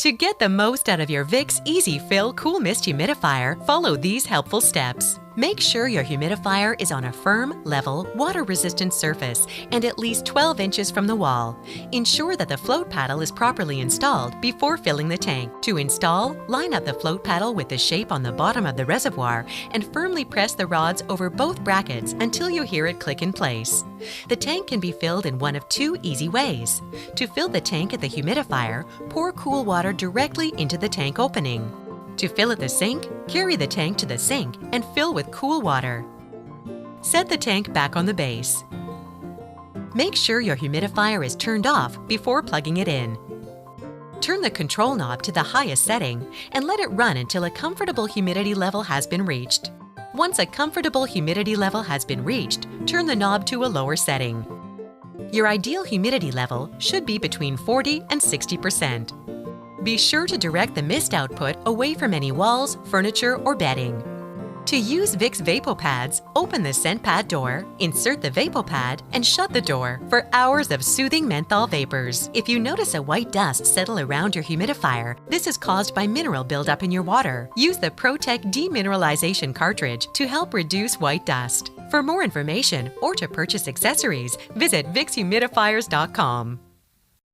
To get the most out of your Vicks EasyFill Cool Mist Humidifier, follow these helpful steps. Make sure your humidifier is on a firm, level, water-resistant surface and at least 12 inches from the wall. Ensure that the float paddle is properly installed before filling the tank. To install, line up the float paddle with the shape on the bottom of the reservoir and firmly press the rods over both brackets until you hear it click in place. The tank can be filled in one of two easy ways. To fill the tank at the humidifier, pour cool water directly into the tank opening. To fill at the sink, carry the tank to the sink and fill with cool water. Set the tank back on the base. Make sure your humidifier is turned off before plugging it in. Turn the control knob to the highest setting and let it run until a comfortable humidity level has been reached. Once a comfortable humidity level has been reached, turn the knob to a lower setting. Your ideal humidity level should be between 40 and 60%. Be sure to direct the mist output away from any walls, furniture, or bedding. To use Vicks VapoPads, open the scent pad door, insert the VapoPad, and shut the door for hours of soothing menthol vapors. If you notice a white dust settle around your humidifier, this is caused by mineral buildup in your water. Use the ProTech Demineralization cartridge to help reduce white dust. For more information or to purchase accessories, visit VicksHumidifiers.com.